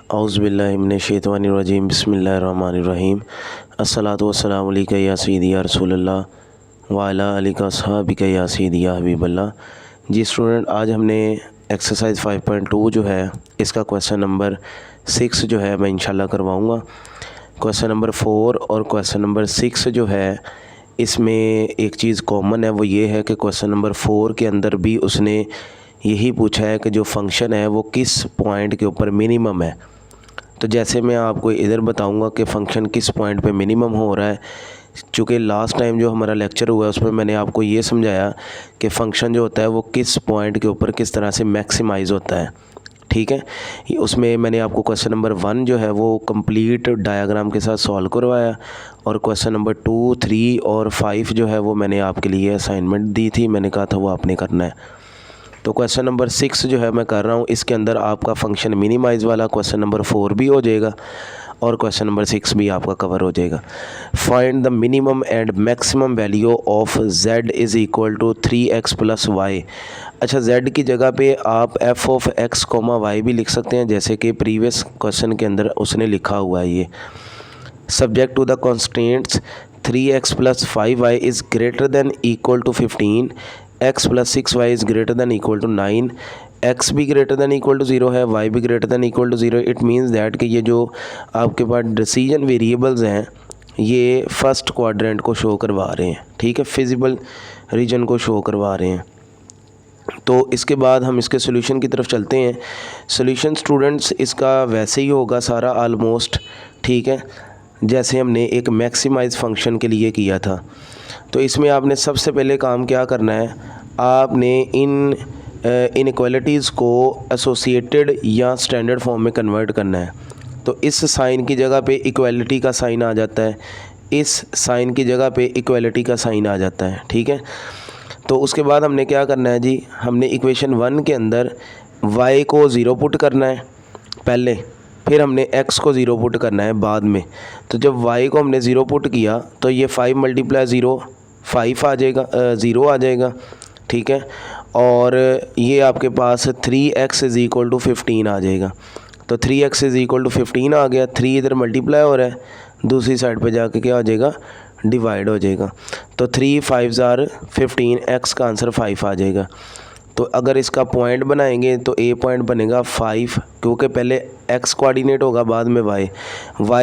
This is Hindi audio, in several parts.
औज़ुबिल्लाहिमिनश्शैतानिर्रजीम बिस्मिल्लाहिर्रहमानिर्रहीम अस्सलातु वस्सलामु अलैका या सय्यदी या रसूलल्लाह व अला आलिका अस्हाबिका या सय्यदी या हबीबल्लाह। जी स्टूडेंट, आज हमने एक्सरसाइज 5.2 जो है इसका क्वेश्चन नंबर 6 जो है मैं इंशाल्लाह करवाऊँगा। क्वेश्चन नंबर 4 और क्वेश्चन नंबर 6 जो है इसमें एक चीज़ कॉमन है, वो ये है कि क्वेश्चन नंबर 4 के अंदर भी उसने यही पूछा है कि जो फंक्शन है वो किस पॉइंट के ऊपर मिनिमम है। तो जैसे मैं आपको इधर बताऊंगा कि फ़ंक्शन किस पॉइंट पे मिनिमम हो रहा है। चूँकि लास्ट टाइम जो हमारा लेक्चर हुआ है उसमें मैंने आपको ये समझाया कि फ़ंक्शन जो होता है वो किस पॉइंट के ऊपर किस तरह से मैक्सिमाइज़ होता है, ठीक है। उसमें मैंने आपको क्वेश्चन नंबर 1 जो है वो कंप्लीट डायग्राम के साथ सॉल्व करवाया, और क्वेश्चन नंबर 2, 3 और 5 जो है वो मैंने आपके लिए असाइनमेंट दी थी, मैंने कहा था वो आपने करना है। तो क्वेश्चन नंबर 6 जो है मैं कर रहा हूँ, इसके अंदर आपका फंक्शन मिनिमाइज़ वाला क्वेश्चन नंबर 4 भी हो जाएगा और क्वेश्चन नंबर 6 भी आपका कवर हो जाएगा। Find the minimum and maximum value of z is equal to 3x plus y. अच्छा, z की जगह पे आप f of x comma y भी लिख सकते हैं, जैसे कि प्रीवियस क्वेश्चन के अंदर उसने लिखा हुआ है। ये subject to the constants 3x plus 5y is greater than equal to 15, x plus 6y is greater than equal to 9, x भी ग्रेटर दैन इक्वल टू 0 है, y भी greater than equal to 0। It means that कि ये जो आपके पास डिसीजन वेरिएबल्स हैं ये फर्स्ट क्वाड्रेंट को शो करवा रहे हैं, ठीक है, फिजिबल रीजन को शो करवा रहे हैं। तो इसके बाद हम इसके सोल्यूशन की तरफ चलते हैं। सोल्यूशन स्टूडेंट्स इसका वैसे ही होगा सारा ऑलमोस्ट, ठीक है, जैसे हमने एक मैक्सिमाइज़ फंक्शन के लिए किया था। तो इसमें आपने सबसे पहले काम क्या करना है, आपने इन इनइक्वालिटीज़ को एसोसिएटेड या स्टैंडर्ड फॉर्म में कन्वर्ट करना है। तो इस साइन की जगह पे इक्वालिटी का साइन आ जाता है, इस साइन की जगह पे इक्वालिटी का साइन आ जाता है, ठीक है। तो उसके बाद हमने क्या करना है जी, हमने इक्वेशन 1 के अंदर y को 0 पुट करना है पहले, फिर हमने x को 0 पुट करना है बाद में। तो जब y को हमने 0 पुट किया तो ये 5 मल्टीप्लाई 0 5 आ जाएगा, 0 आ जाएगा, ठीक है। और ये आपके पास 3x इज़ इक्वल टू 15 आ जाएगा। तो 3x इज़ इक्वल टू 15 आ गया, 3 इधर मल्टीप्लाई हो रहा है, दूसरी साइड पे जाके क्या हो जाएगा, डिवाइड हो जाएगा। तो 3 5 ज़ार 15, x का आंसर 5 आ जाएगा। तो अगर इसका पॉइंट बनाएंगे तो a पॉइंट बनेगा 5, क्योंकि पहले x कोऑर्डिनेट होगा बाद में y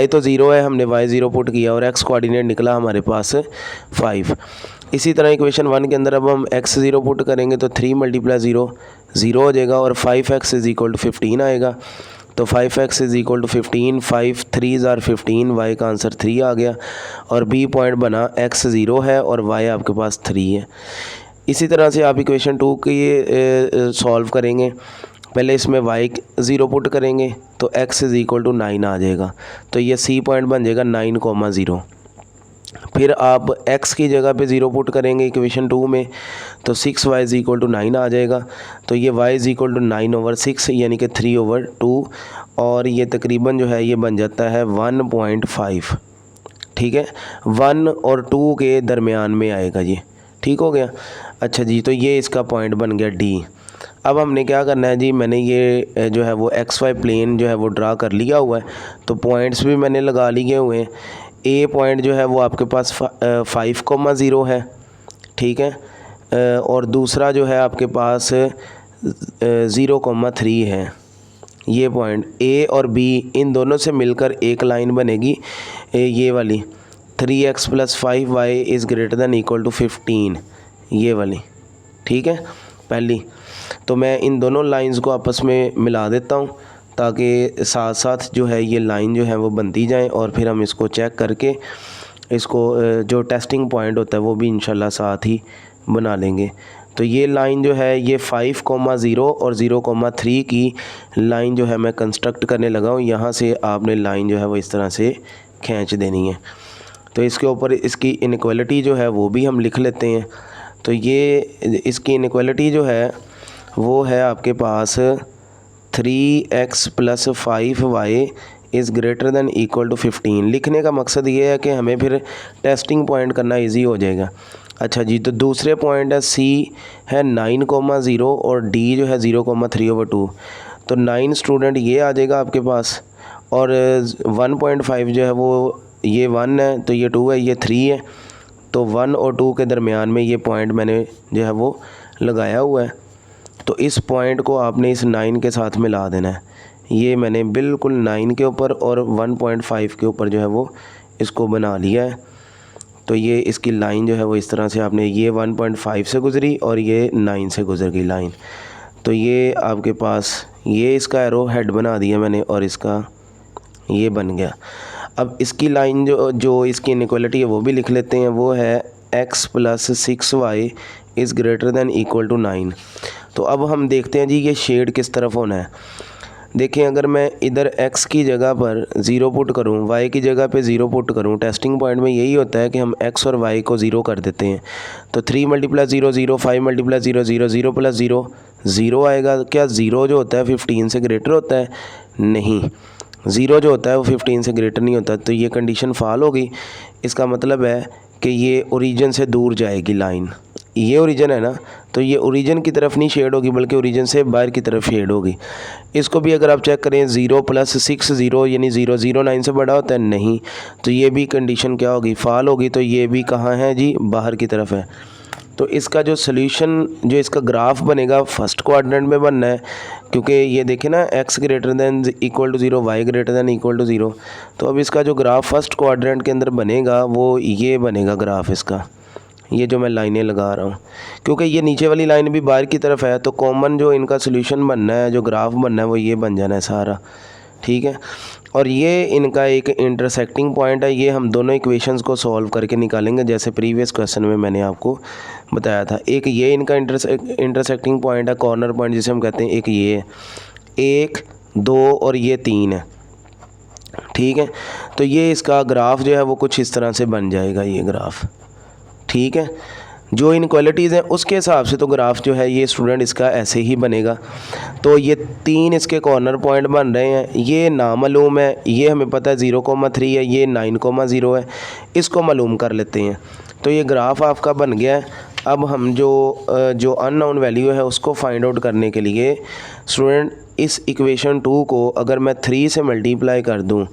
तो 0 है, हमने y 0 पुट किया और x कोऑर्डिनेट निकला हमारे पास 5। इसी तरह इक्वेशन 1 के अंदर अब हम x 0 पुट करेंगे तो 3 मल्टीप्लाई 0 0 हो जाएगा और 5x इज़ इक्वल टू 15 आएगा। तो 5x इज़ इक्वल टू 15, 5 3 ज़ार 15, y का आंसर 3 आ गया और b पॉइंट बना x 0 है और y आपके पास 3 है। इसी तरह से आप इक्वेशन 2 के ये सॉल्व करेंगे, पहले इसमें y 0 पुट करेंगे तो x इज़ इक्वल टू 9 आ जाएगा। तो ये c पॉइंट बन जाएगा 9,0। फिर आप x की जगह पे 0 पुट करेंगे इक्वेशन 2 में तो 6y इज़ इक्वल टू 9 आ जाएगा। तो ये y इज़ इक्वल टू 9/6 यानी कि 3/2, और ये तकरीबन जो है ये बन जाता है 1.5, ठीक है, 1 और 2 के दरमियान में आएगा ये, ठीक हो गया। अच्छा जी, तो ये इसका पॉइंट बन गया D। अब हमने क्या करना है जी, मैंने ये जो है वो XY प्लेन जो है वो ड्रा कर लिया हुआ है, तो पॉइंट्स भी मैंने लगा लिए हुए हैं। A पॉइंट जो है वो आपके पास 5,0 है, ठीक है, और दूसरा जो है आपके पास 0,3 है। ये पॉइंट A और B इन दोनों से मिलकर एक लाइन बनेगी, ये वाली 3x plus 5y is greater than equal to 15, ये वाली, ठीक है, पहली। तो मैं इन दोनों लाइंस को आपस में मिला देता हूँ ताकि साथ साथ जो है ये लाइन जो है वो बनती जाए, और फिर हम इसको चेक करके इसको जो टेस्टिंग पॉइंट होता है वो भी इंशाल्लाह साथ ही बना लेंगे। तो ये लाइन जो है ये 5,0 और 0,3 की लाइन जो है मैं कंस्ट्रक्ट करने लगा हूँ। यहाँ से आपने लाइन जो है वो इस तरह से खींच देनी है। तो इसके ऊपर इसकी इनइक्वालिटी जो है वो भी हम लिख लेते हैं। तो ये इसकी इनइक्वालिटी जो है वो है आपके पास 3x plus 5y is greater than equal to 15। लिखने का मकसद ये है कि हमें फिर टेस्टिंग पॉइंट करना इजी हो जाएगा। अच्छा जी, तो दूसरे पॉइंट है C है 9,0 और D जो है 0,3/2। तो 9 स्टूडेंट ये आ जाएगा आपके पास, और 1.5 जो है वो ये 1 है, तो ये 2 है, ये 3 है। तो 1 और 2 के दरमियान में ये पॉइंट मैंने जो है वो लगाया हुआ है। तो इस पॉइंट को आपने इस 9 के साथ मिला देना है। ये मैंने बिल्कुल 9 के ऊपर और 1.5 के ऊपर जो है वो इसको बना लिया है। तो ये इसकी लाइन जो है वो इस तरह से आपने, ये 1.5 से गुज़री और ये 9 से गुज़र गई लाइन। तो ये आपके पास ये इसका एरो हेड बना दिया मैंने, और इसका ये बन गया। अब इसकी लाइन जो इसकी इनइक्वालिटी है वो भी लिख लेते हैं। वो है x + 6y is greater than equal to 9। तो अब हम देखते हैं जी ये शेड किस तरफ होना है। देखें, अगर मैं इधर x की जगह पर 0 पुट करूं, y की जगह पे 0 पुट करूं, टेस्टिंग पॉइंट में यही होता है कि हम x और y को 0 कर देते हैं। तो 3 × 0 0, 5 × 0 0, 0 + 0 0 आएगा। क्या 0 जो होता है 15 से ग्रेटर होता है? नहीं, 0 जो होता है वो 15 से ग्रेटर नहीं होता। तो ये कंडीशन फॉल होगी। इसका मतलब है कि ये ओरिजिन से दूर जाएगी लाइन। ये ओरिजिन है ना, तो ये ओरिजिन की तरफ नहीं शेड होगी, बल्कि ओरिजिन से बाहर की तरफ शेड होगी। इसको भी अगर आप चेक करें, 0 + 6 0 यानी 0 0 9 से बड़ा होता है? नहीं। तो ये भी कंडीशन क्या होगी? फॉल होगी। तो ये भी कहाँ है जी? बाहर की तरफ है। तो इसका जो सॉल्यूशन, जो इसका ग्राफ बनेगा, फर्स्ट क्वाड्रेंट में बनना है, क्योंकि ये देखें ना, x greater than equal to 0, y greater than equal to 0। तो अब इसका जो ग्राफ फर्स्ट क्वाड्रेंट के अंदर बनेगा वो ये बनेगा ग्राफ इसका। ये जो मैं लाइनें लगा रहा हूँ, क्योंकि ये नीचे वाली लाइन भी बाहर की तरफ है, तो कॉमन जो इनका सॉल्यूशन बनना है, जो ग्राफ बनना है, वो ये बन जाना है सारा। ठीक है। और ये इनका एक इंटरसेक्टिंग पॉइंट है। ये हम दोनों इक्वेशंस को सॉल्व करके निकालेंगे, जैसे प्रीवियस क्वेश्चन में मैंने आपको बताया था। एक ये इनका इंटरसेक्टिंग पॉइंट है, कॉर्नर पॉइंट जिसे हम कहते हैं। एक ये है, 1 2 और ये 3 है। ठीक है। तो ये इसका ग्राफ जो है वो कुछ इस तरह से बन जाएगा, ये ग्राफ। ठीक है। जो इनक्वालिटीज़ हैं उसके हिसाब से तो ग्राफ जो है ये स्टूडेंट इसका ऐसे ही बनेगा। तो ये 3 इसके कॉर्नर पॉइंट बन रहे हैं। ये नामालूम है, ये हमें पता है 0,3 है, ये 9,0 है। इसको मालूम कर लेते हैं। तो ये ग्राफ आपका बन गया है। अब हम जो अननोन वैल्यू है उसको फाइंड आउट करने के लिए स्टूडेंट, इस इक्वेशन 2 को अगर मैं 3 से मल्टीप्लाई कर दूं,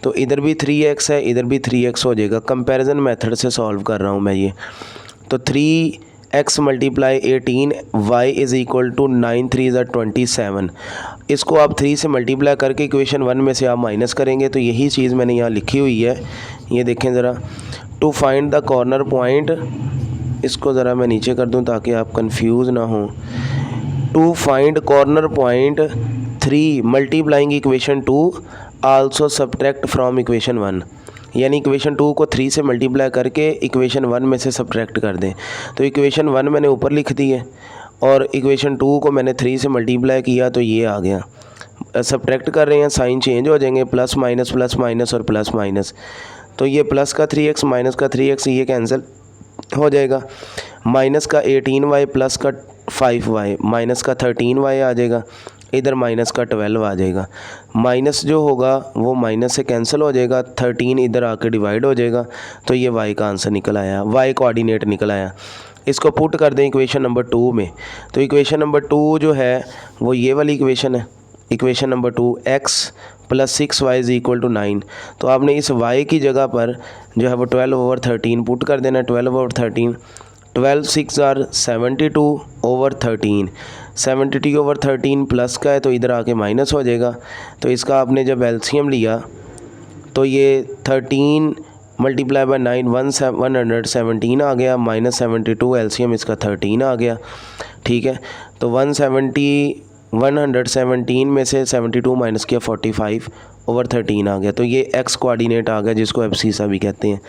तो इधर भी 3x है, इधर भी 3x हो जाएगा। कंपैरिजन मेथड से सॉल्व कर रहा हूं मैं ये। तो 3x × 18 y is equal to 9 3 = 27। इसको आप 3 से मल्टीप्लाई करके इक्वेशन 1 में से आप माइनस करेंगे। तो यही चीज़ मैंने यहाँ लिखी हुई है, ये देखें ज़रा। To find the corner point, इसको ज़रा मैं नीचे कर दूँ ताकि आप कंफ्यूज ना हो। To find corner point 3 multiplying equation 2 also subtract from equation 1। यानी इक्वेशन 2 को 3 से मल्टीप्लाई करके इक्वेशन 1 में से सब्ट्रैक्ट कर दें। तो इक्वेशन 1 मैंने ऊपर लिख दी है, और इक्वेशन 2 को मैंने 3 से मल्टीप्लाई किया, तो ये आ गया। सब्ट्रैक्ट कर रहे हैं, साइन चेंज हो जाएंगे, प्लस माइनस और प्लस माइनस। तो ये प्लस का 3x माइनस का 3x ये कैंसिल हो जाएगा। माइनस का 18y प्लस का 5y माइनस का 13y आ जाएगा। इधर माइनस का 12 आ जाएगा। माइनस जो होगा वो माइनस से कैंसिल हो जाएगा, 13 इधर आके डिवाइड हो जाएगा। तो ये y का आंसर निकल आया, y कोऑर्डिनेट निकल आया। इसको पुट कर दें इक्वेशन नंबर 2 में। तो इक्वेशन नंबर 2 जो है वो ये वाली इक्वेशन है। Equation number 2, x + 6y is equal to 9। तो आपने इस y की जगह पर जो है वो 12/13 पुट कर देना। 12/13, 12 6 are 72/13। 72/13 प्लस का है, तो इधर आके माइनस हो जाएगा। तो इसका आपने जब एलसीएम लिया तो ये 13 × 9 117 आ गया, -72 एलसीएम इसका 13 आ गया। ठीक है। तो 117 में से 72 माइनस किया, 45/13 आ गया। तो ये x कोऑर्डिनेट आ गया, जिसको एब्सीसा भी कहते हैं।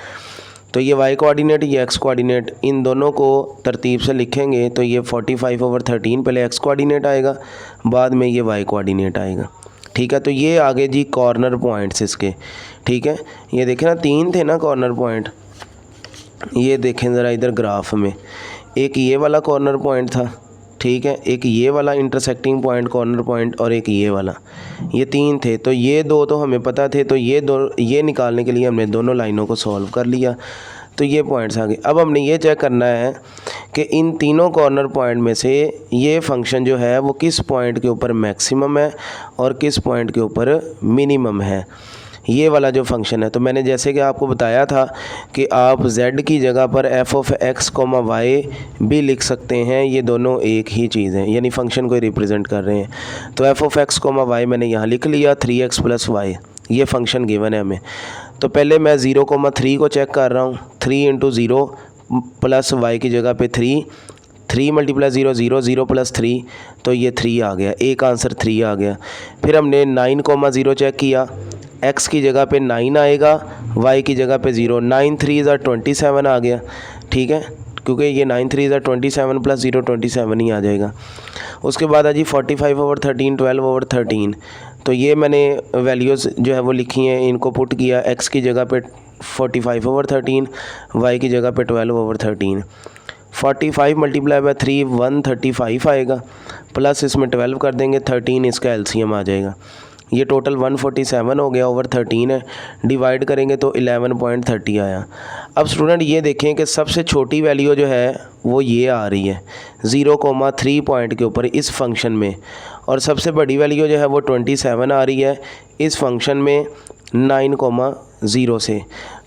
तो ये y कोऑर्डिनेट, ये x कोऑर्डिनेट, इन दोनों को तरतीब से लिखेंगे तो ये 45/13 पहले x कोऑर्डिनेट आएगा, बाद में ये y कोऑर्डिनेट आएगा। ठीक है। तो ये आगे जी कॉर्नर पॉइंट्स इसके। ठीक है। ये देखें ना, 3 थे ना कॉर्नर पॉइंट। ये देखें ज़रा इधर ग्राफ में, एक ये वाला कॉर्नर पॉइंट था। ठीक है। एक ये वाला इंटरसेक्टिंग पॉइंट कॉर्नर पॉइंट, और एक ये वाला। ये 3 थे। तो ये 2 तो हमें पता थे, तो ये निकालने के लिए हमने दोनों लाइनों को सॉल्व कर लिया। तो ये पॉइंट्स आ गए। अब हमने ये चेक करना है कि इन तीनों कॉर्नर पॉइंट में से ये फंक्शन जो है वो किस पॉइंट के ऊपर मैक्सिमम है और किस पॉइंट के ऊपर मिनिमम है, ये वाला जो फंक्शन है। तो मैंने जैसे कि आपको बताया था कि आप z की जगह पर f(x, y) भी लिख सकते हैं, ये दोनों एक ही चीज़ है, यानी फंक्शन को रिप्रेजेंट कर रहे हैं। तो f(x, y) मैंने यहाँ लिख लिया 3x + y, ये फंक्शन गिवन है हमें। तो पहले मैं 0,3 को चेक कर रहा हूँ, 3 × 0 + y की जगह पे 3 × 0 0 0 + 3, तो ये 3 आ गया, एक आंसर 3 आ गया। फिर हमने 9,0 चेक किया, x की जगह पे 9 आएगा, y की जगह पे 0, 9 3 = 27 आ गया, ठीक है, क्योंकि ये 9 3 = 27 + 0 27 ही आ जाएगा। उसके बाद है जी 45/13, 12/13, तो ये मैंने वैल्यूज़ जो है वो लिखी हैं, इनको पुट किया, x की जगह पे 45/13, y की जगह पे 12/13। 45 × 3 135 आएगा, प्लस इसमें 12 कर देंगे, 13 इसका एलसीएम आ जाएगा, ये टोटल 147 हो गया, ओवर 13 है, डिवाइड करेंगे तो 11.30 आया। अब स्टूडेंट ये देखें कि सबसे छोटी वैल्यू जो है वो ये आ रही है 0,3 पॉइंट के ऊपर इस फंक्शन में, और सबसे बड़ी वैल्यू जो है वो 27 आ रही है इस फंक्शन में 9,0 से।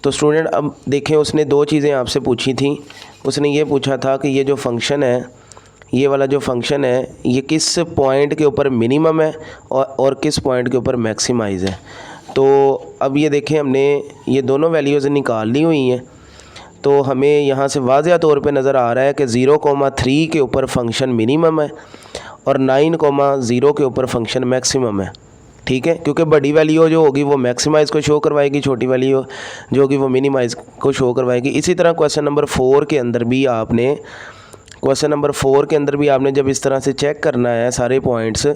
तो स्टूडेंट अब देखें, उसने दो चीज़ें आपसे पूछी थी। उसने ये पूछा था कि ये जो फंक्शन है, ये वाला जो फंक्शन है, ये किस पॉइंट के ऊपर मिनिमम है और किस पॉइंट के ऊपर मैक्सिमाइज़ है। तो अब ये देखें, हमने ये दोनों वैल्यूज़ निकाल ली हुई हैं, तो हमें यहाँ से वाज़िया तौर पे नज़र आ रहा है कि 0,3 के ऊपर फंक्शन मिनिमम है और 9,0 के ऊपर फंक्शन मैक्सिमम है, ठीक है, क्योंकि बड़ी वैल्यू जो होगी वो मैक्सिमाइज़ को शो करवाएगी, छोटी वैल्यू जो होगी वो मिनिमाइज़ को शो करवाएगी। इसी तरह क्वेश्चन नंबर 4 के अंदर भी आपने जब इस तरह से चेक करना है सारे पॉइंट्स,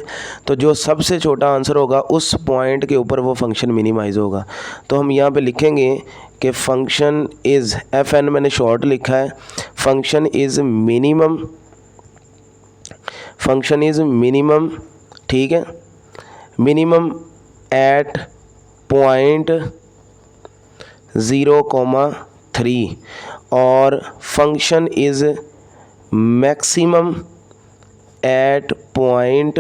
तो जो सबसे छोटा आंसर होगा उस पॉइंट के ऊपर वो फंक्शन मिनिमाइज़ होगा। तो हम यहाँ पे लिखेंगे कि फंक्शन इज़ fn, मैंने शॉर्ट लिखा है, फंक्शन इज़ मिनिमम, ठीक है, मिनिमम एट पॉइंट 0,3 और function is maximum at point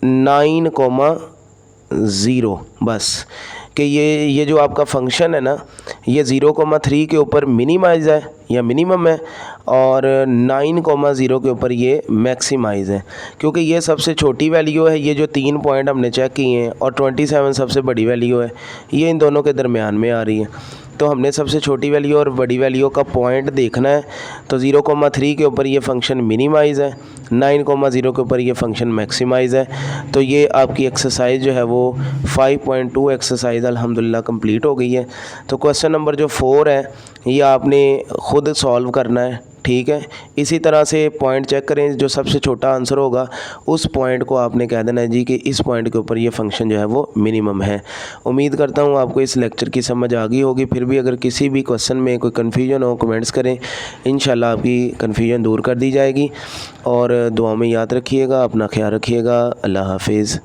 9,0। बस कि ये जो आपका फंक्शन है ना, ये 0,3 के ऊपर मिनिमाइज़ है या मिनिमम है और 9,0 के ऊपर ये मैक्सिमाइज़ है, क्योंकि ये सबसे छोटी वैल्यू है, ये जो 3 पॉइंट हमने चेक किए हैं, और 27 सबसे बड़ी वैल्यू है, ये इन दोनों के दरमियान में आ रही है। तो हमने सबसे छोटी वैल्यू और बड़ी वैल्यू का पॉइंट देखना है। तो 0,3 के ऊपर ये फंक्शन मिनिमाइज़ है, 9,0 के ऊपर ये फंक्शन मैक्सिमाइज़ है। तो ये आपकी एक्सरसाइज जो है वो 5.2 एक्सरसाइज अल्हम्दुलिल्लाह कंप्लीट हो गई है। तो क्वेश्चन नंबर जो 4 है ये आपने ख़ुद सॉल्व करना है, ठीक है। इसी तरह से पॉइंट चेक करें, जो सबसे छोटा आंसर होगा उस पॉइंट को आपने कह देना है जी कि इस पॉइंट के ऊपर ये फंक्शन जो है वो मिनिमम है। उम्मीद करता हूँ आपको इस लेक्चर की समझ आ गई होगी। फिर भी अगर किसी भी क्वेश्चन में कोई कन्फ्यूजन हो, कमेंट्स करें, इंशाल्लाह आपकी कन्फ्यूजन दूर कर दी जाएगी। और दुआ में याद रखिएगा, अपना ख्याल रखिएगा। अल्लाह हाफिज़।